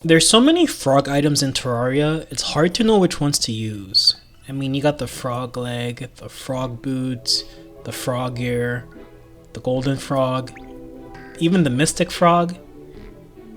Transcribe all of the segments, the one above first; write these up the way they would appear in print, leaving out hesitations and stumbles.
There's so many frog items in Terraria, it's hard to know which ones to use. I mean, you got the frog leg, the frog boots, the frog ear, the golden frog, even the mystic frog.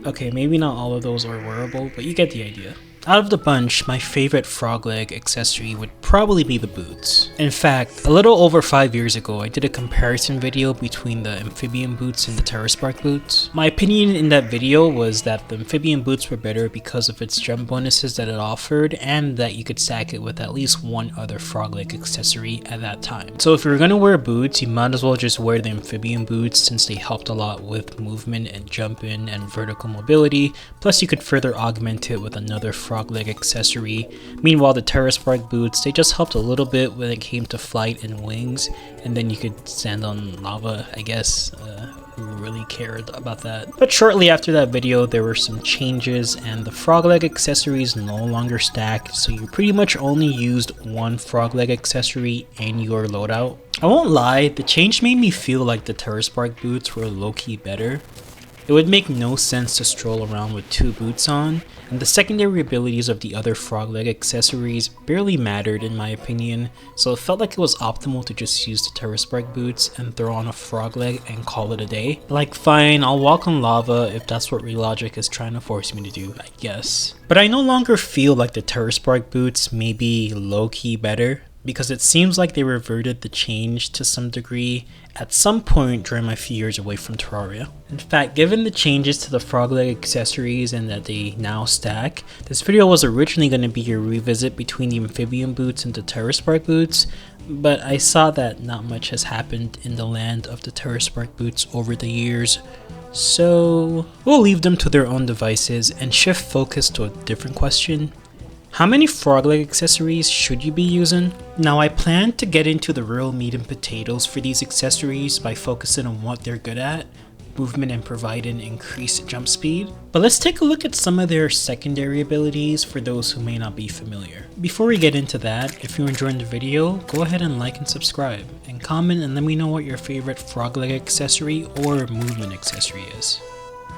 Okay, maybe not all of those are wearable, but you get the idea. Out of the bunch, my favorite frog leg accessory would probably be the boots. In fact, a little over 5 years ago, I did a comparison video between the amphibian boots and the Terraspark boots. My opinion in that video was that the amphibian boots were better because of its gem bonuses that it offered and that you could stack it with at least one other frog leg accessory at that time. So if you're gonna wear boots, you might as well just wear the amphibian boots since they helped a lot with movement and jumping and vertical mobility, plus you could further augment it with another frog leg accessory. Meanwhile, the Terraspark boots, they just helped a little bit when it came to flight and wings, and then you could stand on lava, I guess. Who really cared about that? But shortly after that video, there were some changes and the frog leg accessories no longer stacked, so you pretty much only used one frog leg accessory in your loadout. I won't lie, the change made me feel like the Terraspark boots were low-key better. It would make no sense to stroll around with two boots on, and the secondary abilities of the other frog leg accessories barely mattered in my opinion, so it felt like it was optimal to just use the Terraspark boots and throw on a frog leg and call it a day. Like fine, I'll walk on lava if that's what Relogic is trying to force me to do, I guess. But I no longer feel like the Terraspark boots may be low-key better, because it seems like they reverted the change to some degree at some point during my few years away from Terraria. In fact, given the changes to the frog leg accessories and that they now stack, this video was originally going to be a revisit between the amphibian boots and the Terraspark boots, but I saw that not much has happened in the land of the Terraspark boots over the years, so we'll leave them to their own devices and shift focus to a different question. How many frog leg accessories should you be using? Now I plan to get into the real meat and potatoes for these accessories by focusing on what they're good at, movement and providing increased jump speed. But let's take a look at some of their secondary abilities for those who may not be familiar. Before we get into that, if you're enjoying the video, go ahead and like and subscribe, and comment and let me know what your favorite frog leg accessory or movement accessory is.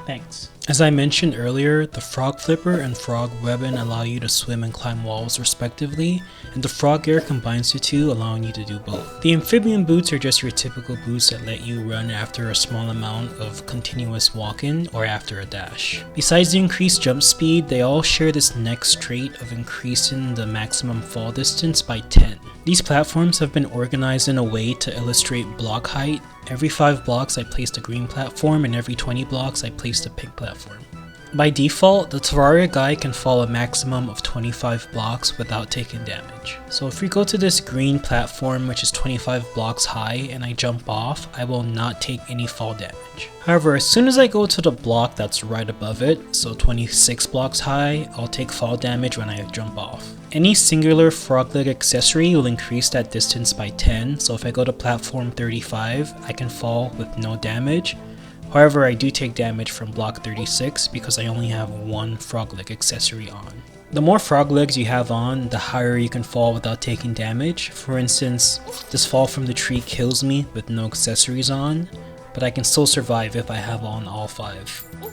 Thanks. As I mentioned earlier, the Frog Flipper and Frog Webbing allow you to swim and climb walls respectively, and the Frog Air combines the two, allowing you to do both. The amphibian boots are just your typical boots that let you run after a small amount of continuous walking or after a dash. Besides the increased jump speed, they all share this next trait of increasing the maximum fall distance by 10. These platforms have been organized in a way to illustrate block height. Every 5 blocks I placed a green platform, and every 20 blocks I placed a pink platform. By default, the Terraria guy can fall a maximum of 25 blocks without taking damage. So if we go to this green platform, which is 25 blocks high, and I jump off, I will not take any fall damage. However, as soon as I go to the block that's right above it, so 26 blocks high, I'll take fall damage when I jump off. Any singular frog leg accessory will increase that distance by 10, so if I go to platform 35, I can fall with no damage. However, I do take damage from block 36 because I only have one frog leg accessory on. The more frog legs you have on, the higher you can fall without taking damage. For instance, this fall from the tree kills me with no accessories on, but I can still survive if I have on all 5.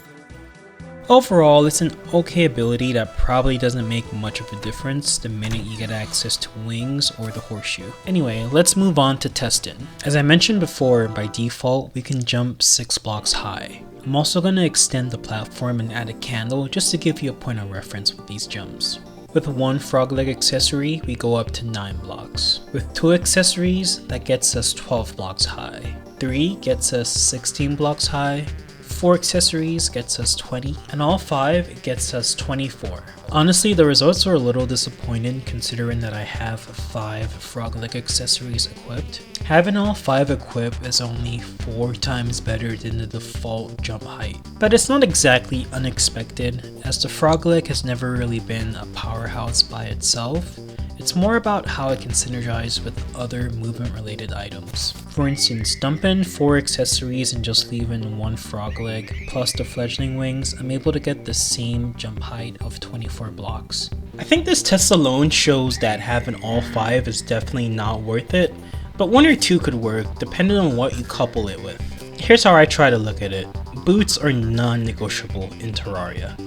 Overall, it's an okay ability that probably doesn't make much of a difference the minute you get access to wings or the horseshoe. Anyway, let's move on to testing. As I mentioned before, by default, we can jump 6 blocks high. I'm also going to extend the platform and add a candle just to give you a point of reference with these jumps. With one frog leg accessory, we go up to 9 blocks. With 2 accessories, that gets us 12 blocks high. 3 gets us 16 blocks high. 4 accessories gets us 20, and all 5 gets us 24. Honestly, the results are a little disappointing considering that I have 5 frog leg accessories equipped. Having all 5 equipped is only 4 times better than the default jump height. But it's not exactly unexpected, as the frog leg has never really been a powerhouse by itself. It's more about how it can synergize with other movement related items. For instance, dumping 4 accessories and just leaving 1 frog leg plus the fledgling wings, I'm able to get the same jump height of 24 blocks. I think this test alone shows that having all 5 is definitely not worth it, but 1 or 2 could work depending on what you couple it with. Here's how I try to look at it. Boots are non-negotiable in Terraria.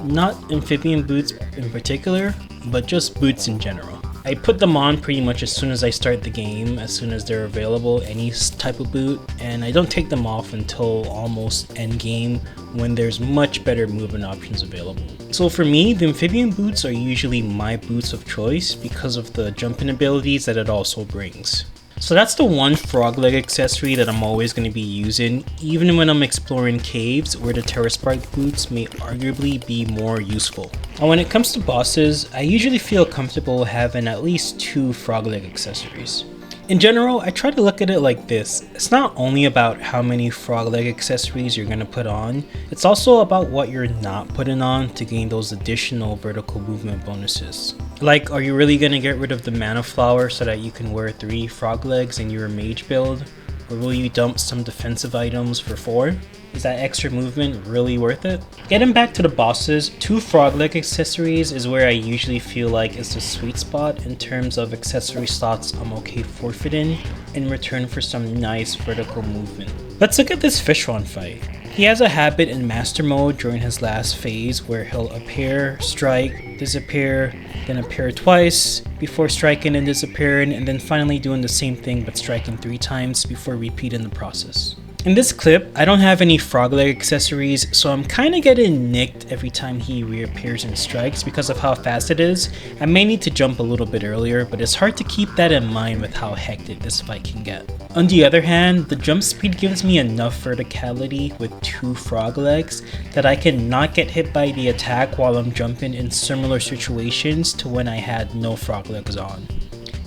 not amphibian boots in particular, but just boots in general. I put them on pretty much as soon as I start the game, as soon as they're available, any type of boot, and I don't take them off until almost end game when there's much better movement options available. So for me, the amphibian boots are usually my boots of choice because of the jumping abilities that it also brings. So that's the one frog leg accessory that I'm always going to be using, even when I'm exploring caves where the Terraspark boots may arguably be more useful. And when it comes to bosses, I usually feel comfortable having at least 2 frog leg accessories. In general, I try to look at it like this. It's not only about how many frog leg accessories you're going to put on, it's also about what you're not putting on to gain those additional vertical movement bonuses. Like, are you really going to get rid of the mana flower so that you can wear 3 frog legs in your mage build? Or will you dump some defensive items for 4? Is that extra movement really worth it? Getting back to the bosses, 2 frog leg accessories is where I usually feel like is the sweet spot in terms of accessory slots I'm okay forfeiting in return for some nice vertical movement. Let's look at this Fishron fight. He has a habit in master mode during his last phase where he'll appear, strike, disappear, then appear twice before striking and disappearing, and then finally doing the same thing but striking 3 times before repeating the process. In this clip, I don't have any frog leg accessories, so I'm kinda getting nicked every time he reappears and strikes because of how fast it is. I may need to jump a little bit earlier, but it's hard to keep that in mind with how hectic this fight can get. On the other hand, the jump speed gives me enough verticality with 2 frog legs that I can not get hit by the attack while I'm jumping in similar situations to when I had no frog legs on.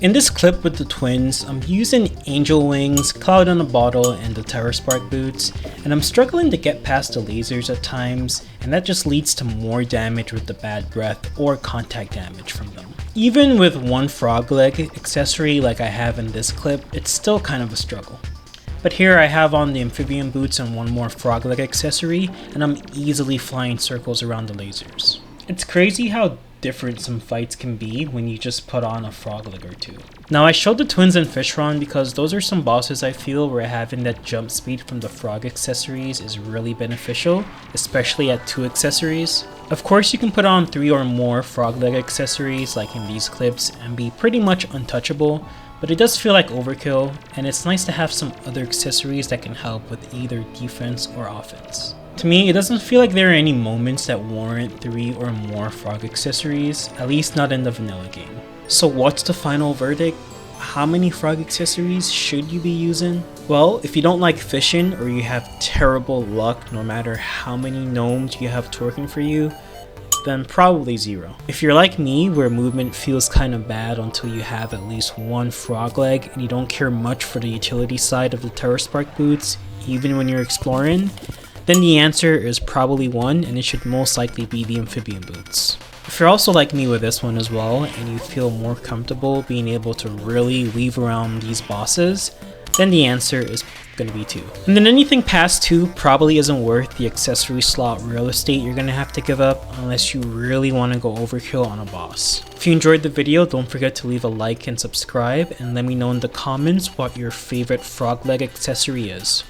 In this clip with the twins, I'm using Angel Wings, Cloud on a Bottle, and the Terraspark boots, and I'm struggling to get past the lasers at times, and that just leads to more damage with the bad breath or contact damage from them. Even with 1 frog leg accessory like I have in this clip, it's still kind of a struggle. But here I have on the amphibian boots and 1 more frog leg accessory, and I'm easily flying circles around the lasers. It's crazy how different some fights can be when you just put on a frog leg or 2. Now I showed the twins and Fishron because those are some bosses I feel where having that jump speed from the frog accessories is really beneficial, especially at 2 accessories. Of course you can put on 3 or more frog leg accessories like in these clips and be pretty much untouchable, but it does feel like overkill, and it's nice to have some other accessories that can help with either defense or offense. To me, it doesn't feel like there are any moments that warrant 3 or more frog accessories, at least not in the vanilla game. So what's the final verdict? How many frog accessories should you be using? Well, if you don't like fishing or you have terrible luck no matter how many gnomes you have twerking for you, then probably 0. If you're like me, where movement feels kind of bad until you have at least 1 frog leg and you don't care much for the utility side of the Terraspark boots, even when you're exploring, then the answer is probably 1, and it should most likely be the amphibian boots. If you're also like me with this one as well, and you feel more comfortable being able to really weave around these bosses, then the answer is going to be 2. And then anything past 2 probably isn't worth the accessory slot real estate you're going to have to give up unless you really want to go overkill on a boss. If you enjoyed the video, don't forget to leave a like and subscribe, and let me know in the comments what your favorite frog leg accessory is.